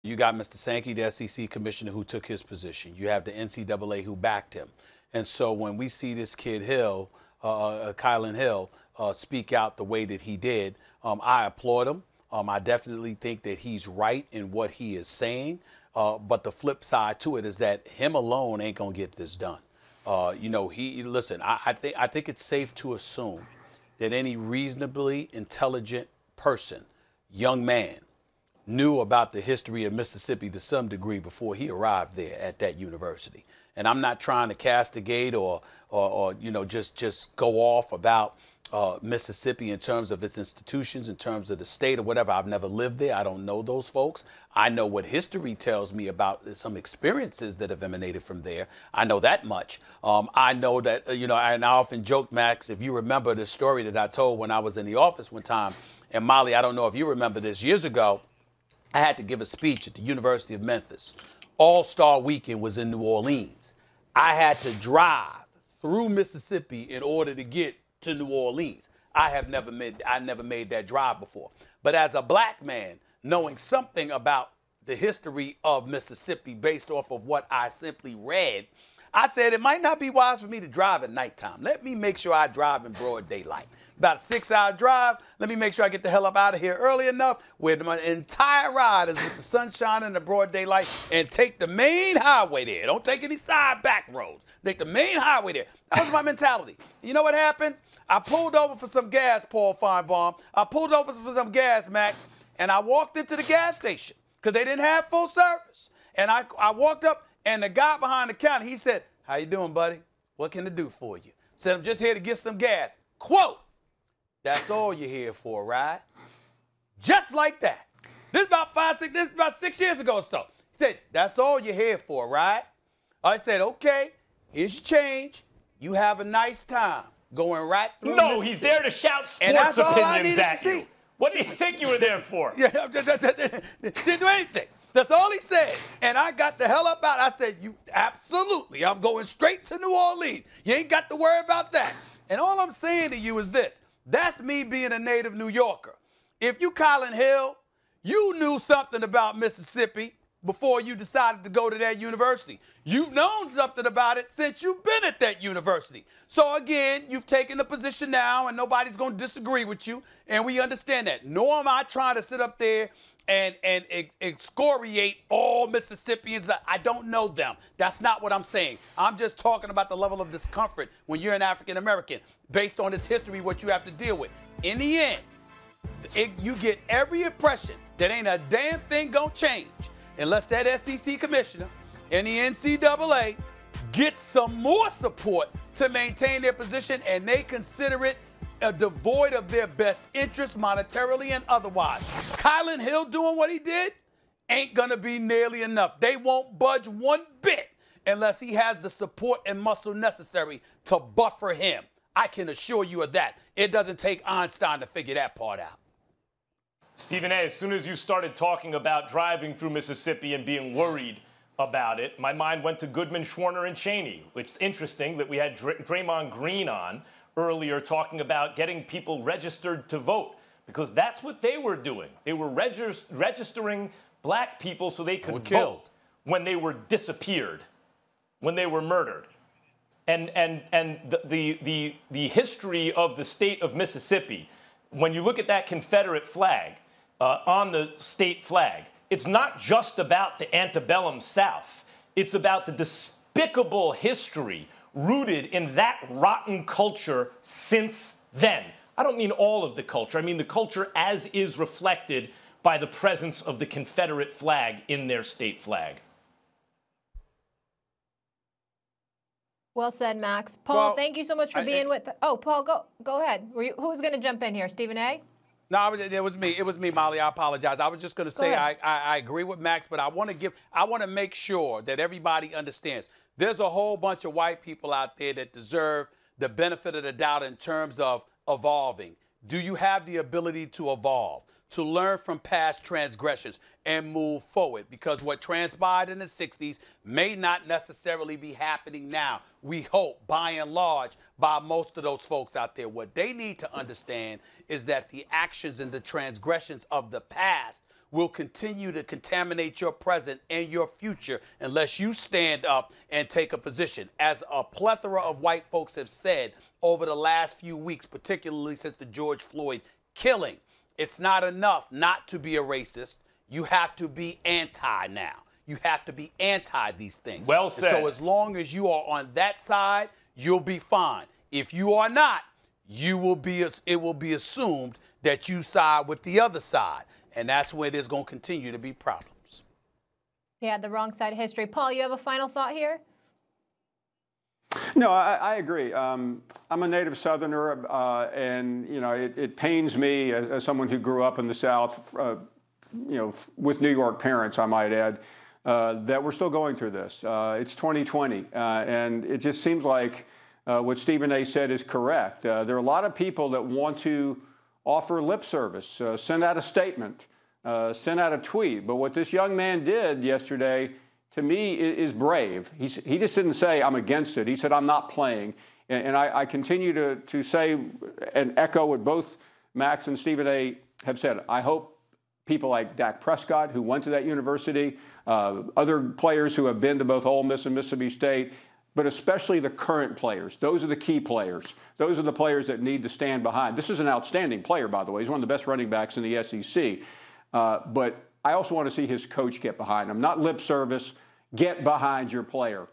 You got Mr. Sankey, the SEC commissioner, who took his position. You have the NCAA who backed him. And so when we see this kid Hill, Kylin Hill, speak out the way that he did, I applaud him. I definitely think that he's right in what he is saying. But the flip side to it is that him alone ain't going to get this done. Listen, I think it's safe to assume that any reasonably intelligent person, young man, knew about the history of Mississippi to some degree before he arrived there at that university. And I'm not trying to castigate or just go off about Mississippi in terms of its institutions, in terms of the state or whatever. I've never lived there. I don't know those folks. I know what history tells me about some experiences that have emanated from there. I know that much. I know that, and I often joke, Max, if you remember the story that I told when I was in the office one time, and Molly, I don't know if you remember this, years ago, I had to give a speech at the University of Memphis. All-Star Weekend was in New Orleans. I had to drive through Mississippi in order to get to New Orleans. I never made that drive before. But as a black man, knowing something about the history of Mississippi based off of what I simply read, I said it might not be wise for me to drive at nighttime. Let me make sure I drive in broad daylight. About a 6-hour drive. Let me make sure I get the hell up out of here early enough where my entire ride is with the sunshine and the broad daylight, and take the main highway there. Don't take any side back roads. Take the main highway there. That was my mentality. You know what happened? I pulled over for some gas, Paul Finebaum. I pulled over for some gas, Max, and I walked into the gas station because they didn't have full service. And I walked up, and the guy behind the counter, he said, "How you doing, buddy? What can I do for you?" Said, "I'm just here to get some gas." Quote, "That's all you're here for, right?" Just like that. This is about 6 years ago or so. He said, "That's all you're here for, right?" I said, "Okay, here's your change. You have a nice time going right through." No, he's there to shout sports opinions at you. What do you think you were there for? Yeah, didn't do anything. That's all he said. And I got the hell up out. I said, "You absolutely. I'm going straight to New Orleans. You ain't got to worry about that." And all I'm saying to you is this. That's me being a native New Yorker. If you Kylin Hill, you knew something about Mississippi before you decided to go to that university. You've known something about it since you've been at that university. So again, you've taken a position now, and nobody's going to disagree with you, and we understand that. Nor am I trying to sit up there and excoriate all Mississippians. I don't know them. That's not what I'm saying. I'm just talking about the level of discomfort when you're an African American based on this history, what you have to deal with. In the end, you get every impression that ain't a damn thing gonna change unless that SEC commissioner and the NCAA get some more support to maintain their position, and they consider it devoid of their best interest monetarily and otherwise. Kylin Hill doing what he did ain't going to be nearly enough. They won't budge one bit unless he has the support and muscle necessary to buffer him. I can assure you of that. It doesn't take Einstein to figure that part out. Stephen A., as soon as you started talking about driving through Mississippi and being worried about it, my mind went to Goodman, Schwerner, and Cheney. It's interesting that we had Draymond Green on earlier talking about getting people registered to vote, because that's what they were doing. They were registering black people so they could vote when they were disappeared, when they were murdered. And the history of the state of Mississippi, when you look at that Confederate flag on the state flag, it's not just about the antebellum South. It's about the despicable history rooted in that rotten culture since then. I don't mean all of the culture. I mean the culture as is reflected by the presence of the Confederate flag in their state flag. Well said, Max. Paul, thank you so much for being with. Oh, Paul, go ahead. Who's going to jump in here? Stephen A.? No, it was me. It was me, Molly. I apologize. I was just going to say I agree with Max, but I want to make sure that everybody understands. There's a whole bunch of white people out there that deserve the benefit of the doubt in terms of evolving. Do you have the ability to evolve, to learn from past transgressions and move forward? Because what transpired in the 60s may not necessarily be happening now. We hope, by and large, by most of those folks out there. What they need to understand is that the actions and the transgressions of the past will continue to contaminate your present and your future unless you stand up and take a position. As a plethora of white folks have said over the last few weeks, particularly since the George Floyd killing, it's not enough not to be a racist. You have to be anti now. You have to be anti these things. Well said. And so as long as you are on that side, you'll be fine. If you are not, it will be assumed that you side with the other side. And that's where there's going to continue to be problems. Yeah, the wrong side of history. Paul, you have a final thought here? No, I agree. I'm a native Southerner, and it pains me as someone who grew up in the South, with New York parents, I might add, that we're still going through this. It's 2020, and it just seems like what Stephen A. said is correct. There are a lot of people that want to offer lip service, send out a statement, send out a tweet. But what this young man did yesterday, to me, is brave. He just didn't say, I'm against it. He said, I'm not playing. And I continue to say and echo what both Max and Stephen A. have said. I hope people like Dak Prescott, who went to that university, other players who have been to both Ole Miss and Mississippi State, but especially the current players. Those are the key players. Those are the players that need to stand behind. This is an outstanding player, by the way. He's one of the best running backs in the SEC. But I also want to see his coach get behind him. Not lip service. Get behind your player.